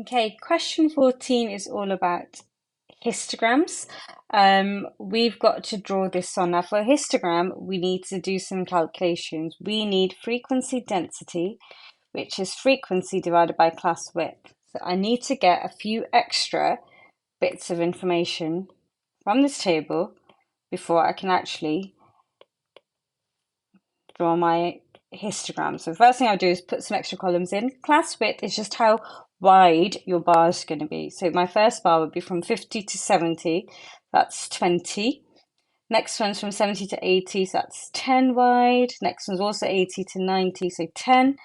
Okay, question 14 is all about histograms. We've got to draw this on. Now, for a histogram, we need to do some calculations. We need frequency density, which is frequency divided by class width. So I need to get a few extra bits of information from this table before I can actually draw my histogram. So the first thing I'll do is put some extra columns in. Class width is just how wide your bar is going to be. So my first bar would be from 50 to 70, that's 20. Next one's from 70 to 80, so that's 10 wide. Next one's also 80 to 90, so 10.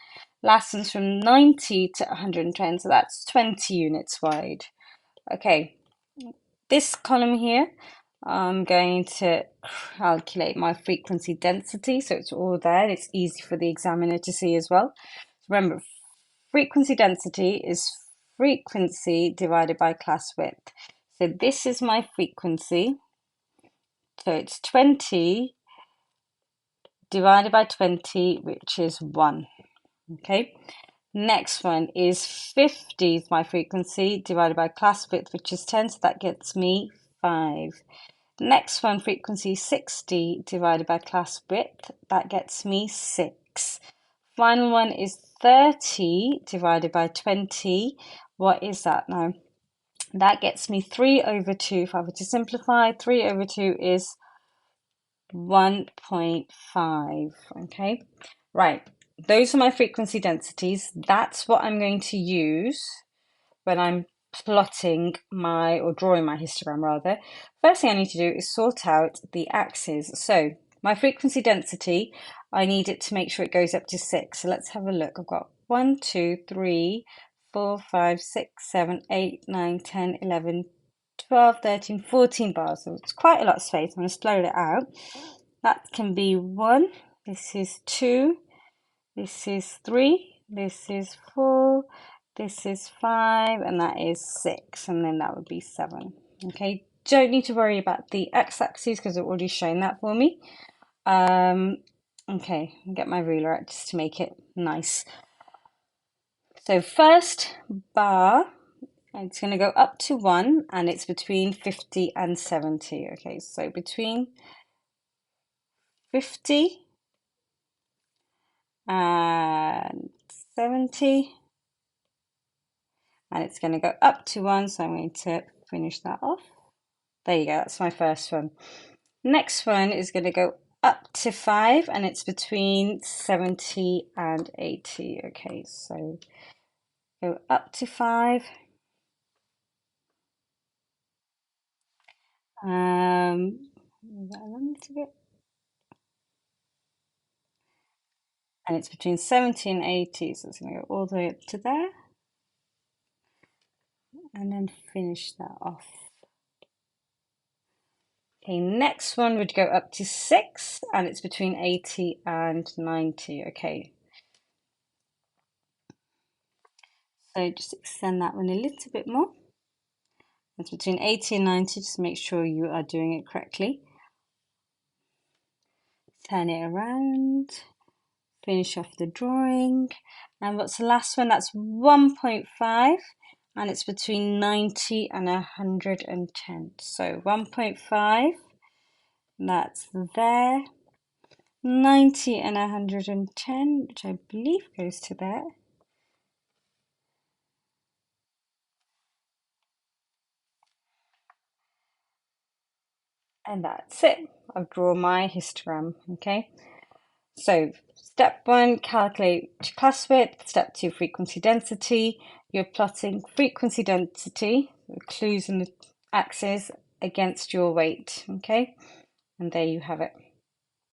Last one's from 90 to 110, so that's 20 units wide. Okay, this column here, I'm going to calculate my frequency density, so it's all there. It's easy for the examiner to see as well. Remember, frequency density is frequency divided by class width. So this is my frequency. So it's 20 divided by 20, which is 1. Okay. Next one is 50 is my frequency divided by class width, which is 10. So that gets me 5. Next one, frequency 60 divided by class width, that gets me 6. Final one is 30 divided by 20. What is that now? That gets me 3 over 2. If I were to simplify, 3 over 2 is 1.5. Okay, right. Those are my frequency densities. That's what I'm going to use when I'm plotting my, or drawing my histogram rather. First thing I need to do is sort out the axes. So my frequency density, I need it to make sure it goes up to 6. So let's have a look. I've got 1, 2, 3, 4, 5, 6, 7, 8, 9, 10, 11, 12, 13, 14 bars. So it's quite a lot of space. I'm going to split it out. That can be 1, this is 2, this is 3, this is 4, this is 5, and that is 6, and then that would be 7. Okay, don't need to worry about the x-axis because I've already shown that for me. Okay, I'll get my ruler out just to make it nice. So first bar, it's going to go up to 1, and it's between 50 and 70. Okay, so between 50 and 70, and it's going to go up to 1, so I'm going to finish that off. There you go, that's my first one. Next one is going to go up to 5, and it's between 70 and 80. Okay, so go up to 5. That a little bit. And it's between 70 and 80, so it's going to go all the way up to there. And then finish that off. Okay, next one would go up to 6, and it's between 80 and 90. Okay, so just extend that one a little bit more. It's between 80 and 90, just make sure you are doing it correctly. Turn it around, finish off the drawing. And what's the last one? That's 1.5, and it's between 90 and 110. So 1.5, that's there. 90 and 110, which I believe goes to there. And that's it. I've drawn my histogram, okay? So step 1, calculate class width. Step 2, frequency density. You're plotting frequency density, the clues in the axis, against your weight, okay? And there you have it.